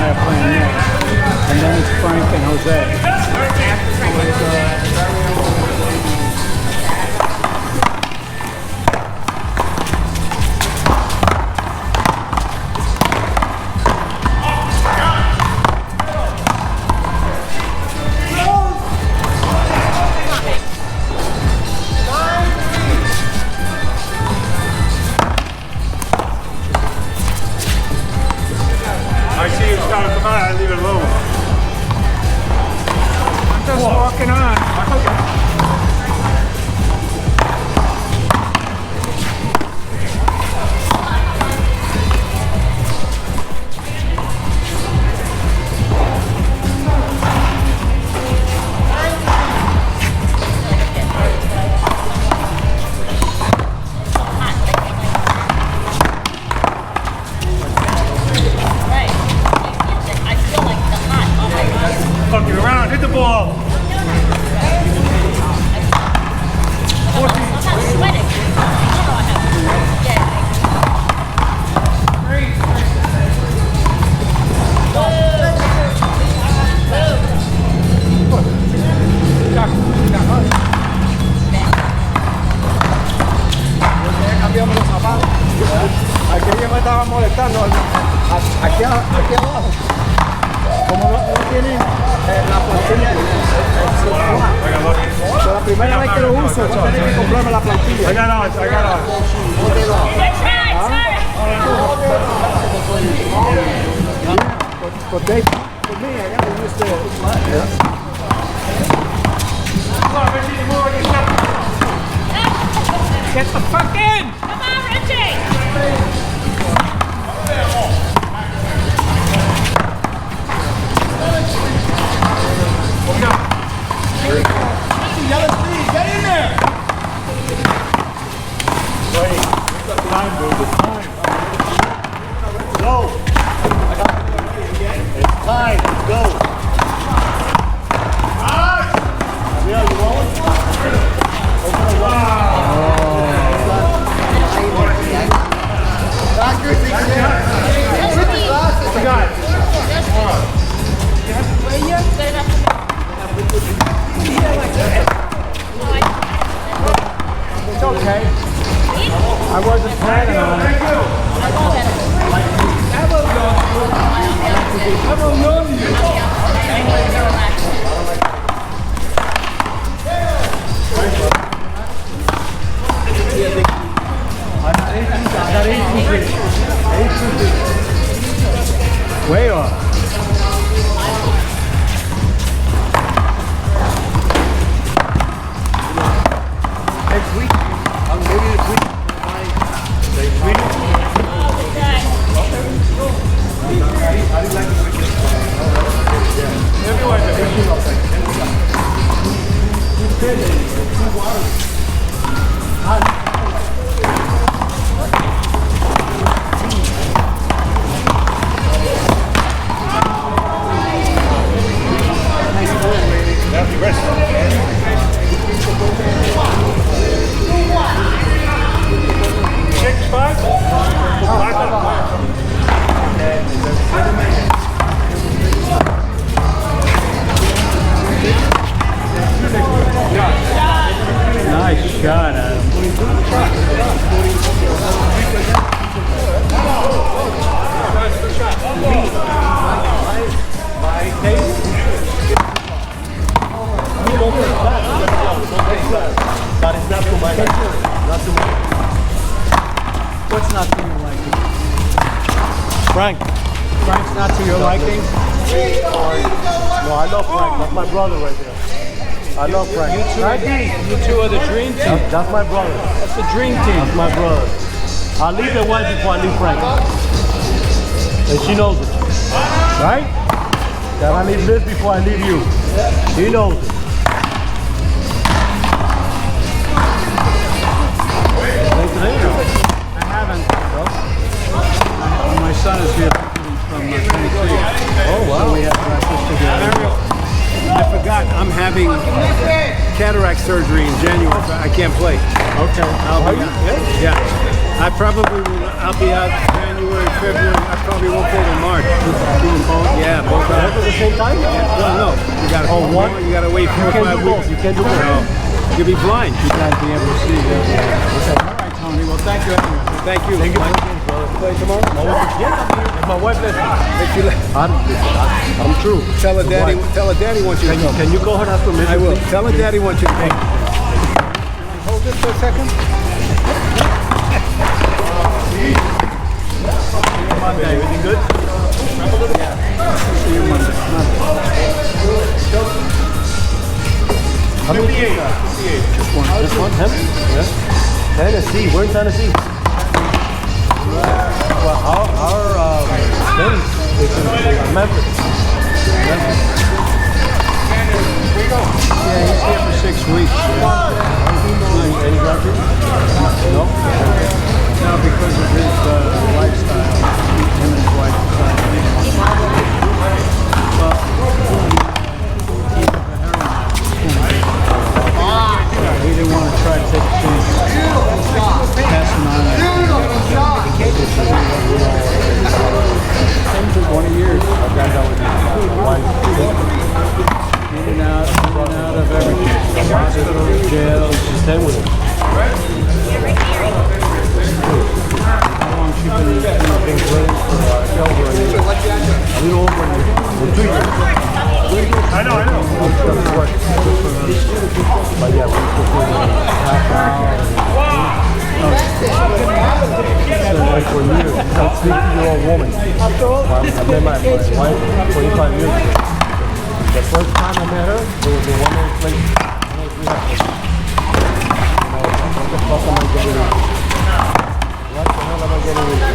Jeremiah playing next. And then it's Frank and Jose. I see you trying to come out, I leave it alone. I'm just walking on. Fucking around, hit the ball. Cambiamos los zapatos. Aquello me estaba molestando. Aquí abajo. Como no tiene la plantilla, pero la primera vez que lo uso, voy a tener que comprarme la plantilla. I got on. For me, I gotta use the. Get the fuck in! Come on, Richie! Get in there! Wait, it's time, dude. It's time. Go! It's time. Go! Yeah, you rolling? Open the What you got? It's okay. I wasn't planning on it. Way off. Next week. Maybe next week. Nice shot, Adam. But it's not to my liking. Not to my What's not to your liking? Frank. Frank's not to your liking? No, I love Frank. That's my brother right there. I love Frank. You two are the dream team. That's my brother. That's the dream team. That's my brother. I'll leave the wife before I leave Frank. And she knows it. Right? That I leave this before I leave you. He knows it. I haven't. My son is here from Tennessee. Oh, wow. So we have practice together. I forgot I'm having cataract surgery in January, so I can't play. Okay. I'll be, yeah. I probably will. I'll be out January, February. I probably won't go to March. Doing both? Yeah, both Both out. at the same time? Well, no. You gotta one? You gotta wait 4 or 5 weeks. You can't do both. No. You'll be blind. You guys be able to see that. Okay. All right, Tony. Well, thank you anyway. Thank you. Thank you. Play tomorrow? If my wife listens. If you let- I'm true. Tell her daddy. Tell her daddy wants you to come. Can you call her and ask permission? I will. please? Tell her daddy wants you to come. Hold this for a second. Monday, everything good? See you Monday. How many kids? Just one. Just one? Him? Yeah. Tennessee. We're in Tennessee. Well, our base is in Memphis. Yeah, he's here for 6 weeks. Any country? No? Now, because of his lifestyle, him and his wife decided to leave. Well, he's a heroin. He didn't want to try to take a chance. Passing on that. 20 years. I've done that with my wife. In and out of everything. Hospitals, jails. She's staying with him. How long she been I've been waiting for over a year. A little over a year. For 2 years. I know. Doesn't work. But yeah, we're supposed to half hour. Like for years, she's a 60-year-old woman. I met my wife 25 years ago. The first time I met her, there was a one-man place. What the fuck am I getting into? What the hell am I getting into?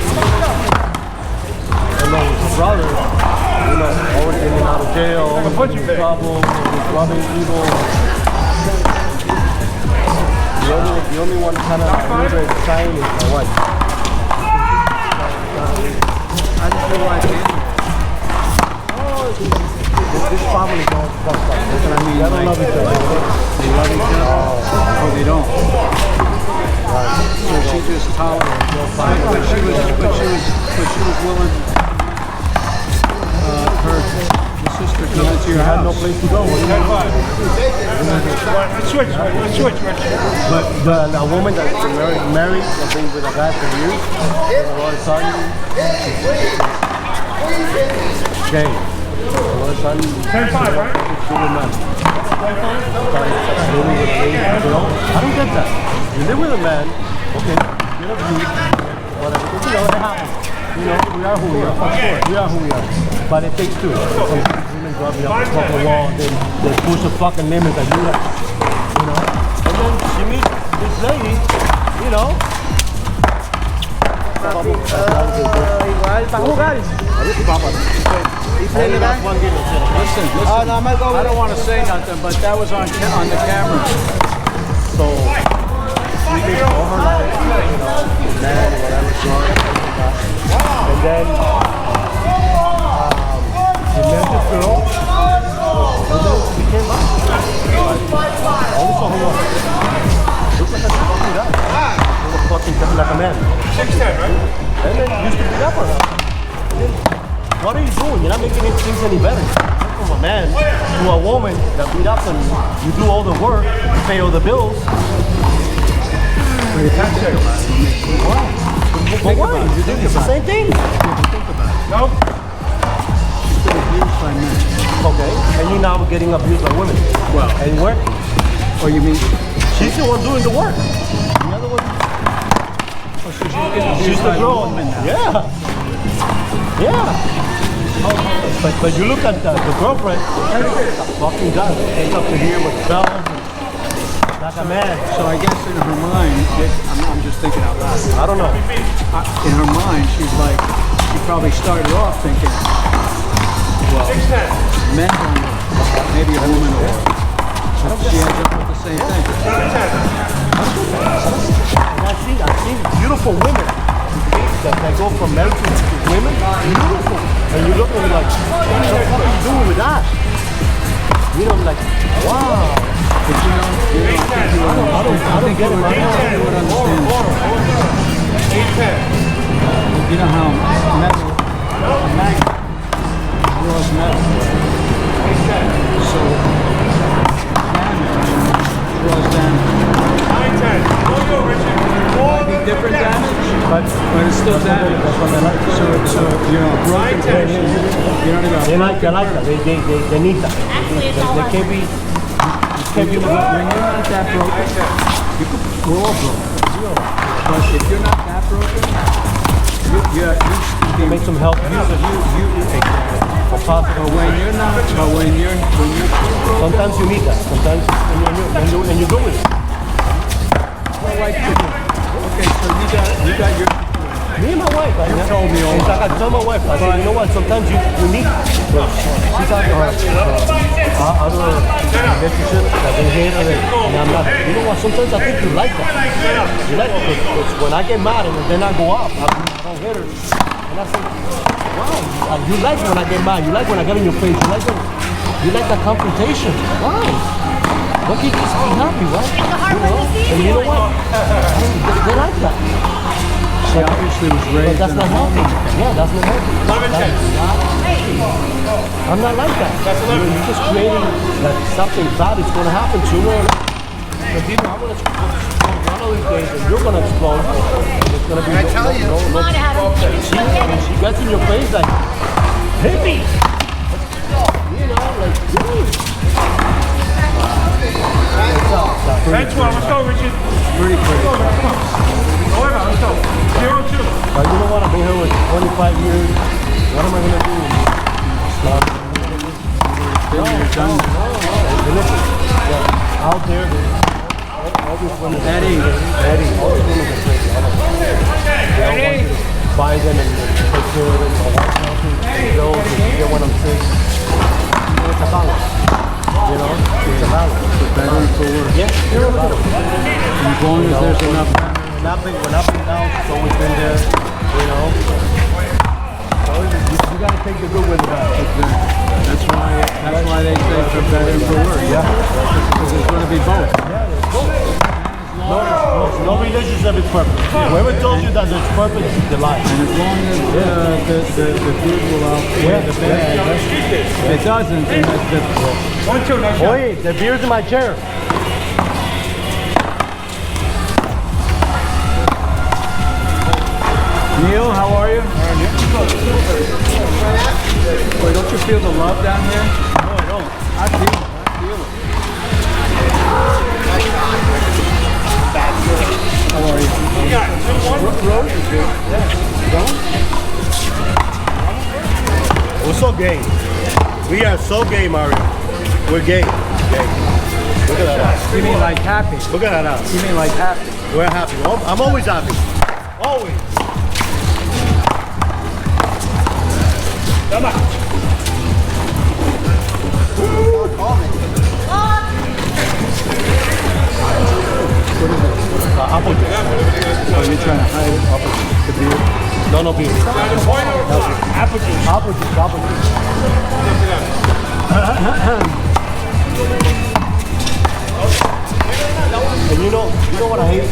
And then his brother, always getting out of jail, always getting in trouble, always robbing people. The only one kind of really exciting is my wife. I just feel like This family is all fucked up. that's what I mean. They don't love each other. They love each other, or they don't. So she just tolerated. But she was willing. The sister coming to You your had no house. place to go. What do you mean? Let's switch. But a woman that's been married, has been with a guy for years, and all of a sudden, gay. All of a sudden, she's a good man. Living with a lady, I don't get that. You live with a man, okay, get abused, whatever, but it happens. We are who we are. Of course, we are who we are. But it takes two. Some women drive me up the fucking wall, then they push the fucking limits that you like. And then she meets this lady, Igual, para jugar. Listen. Oh, no, I'm gonna go I with don't want to say nothing, but that was on the camera. So she did all her life, mad or whatever she was. And then she met this girl, and then she became bi. All saw her walk. Look like a fucking guy. Look fucking like a man. 6'10", right? And then used to beat up on her. And then, what are you doing? You're not making things any better. From a man to a woman that beat up on you, you do all the work, you pay all the bills. You can't say about it. But why? It's the same thing. No. She's been abused by men. Okay, and you're now getting abused by women. Well, And work. or you mean She's the one doing the work. The other one, she's the by girl. woman now? Yeah. Yeah. But you look at the girlfriend, fucking guy, takes up to here with bells, like a man. So I guess in her mind, I'm just thinking out loud. I don't know. In her mind, she's like, she probably started off thinking, well, men don't work. Maybe a woman will work. But she ends up with the same thing. And I've seen beautiful women that go from married to women, beautiful. And you look at them like, what the fuck are you doing with that? Like, wow. But I don't get it. I don't think you would understand. You know how metal, a magnet draws metal. So damage draws damage. Might be different damage, but it's still damage. So you know, broken connection, you don't even. They like that. They need that. They can't be. When you're not that broken, we're all broken. But if you're not that broken, you can make some help use of But when you're sometimes you need that. Sometimes and you're doing it. well, like, okay, so you got your. Me and my wife, You told me all I tell my wife, I said, you know what, sometimes you need it. She's out there, other relationships that they hate it, and I'm not, you know what, sometimes I think you like that. You like it, because when I get mad and then I go off, I don't hit her. And I say, wow, you like when I get mad, you like when I get in your face, you like that confrontation. Why? Why can't you just be happy, right? And you know what? They like that. She obviously was raised. But that's not healthy. Yeah, that's not healthy. I'm not like that. You're just creating that something bad is going to happen sooner or later. But you know, I'm going to explode one of these days, and you're going to explode. And it's going to be no. She gets in your face like, hit me. You know, like, dude. That's why. Let's go, Richard. Pretty crazy. Come on. Let's go. 0-2. But you know what? I've been here with 25 years. What am I going to do? Listen, out there, all these women, Eddie, all these women are crazy. I don't know. They don't want you to buy them and take care of them or watch out for bills and get what I'm saying. It's a balance. You know? It's a balance. For better and for worse. Yeah, it's a balance. As long as there's enough. When up and down, it's always been there, you know. So you gotta take the good with the bad. That's why they say for better and for worse. Yeah. Because there's going to be both. Yeah, there's both. No relationship is perfect. Whoever told you that there's perfect, the lie. And as long as the good will outweigh the bad, if it doesn't, then that's different. Oye, the beer's in my chair. Neil, how are you? Boy, don't you feel the love down here? No, I don't. I feel it. How are you? Rose is good. Yeah. We're so gay. We are so gay, Mario. We're gay. Look at that. You mean like happy? Look at that. You mean like happy? We're happy. I'm always happy. Always. Come on. Apple juice. Oh, you're trying to hide it? The beer? No beer. Apple juice. Apple juice. And you know what I hate?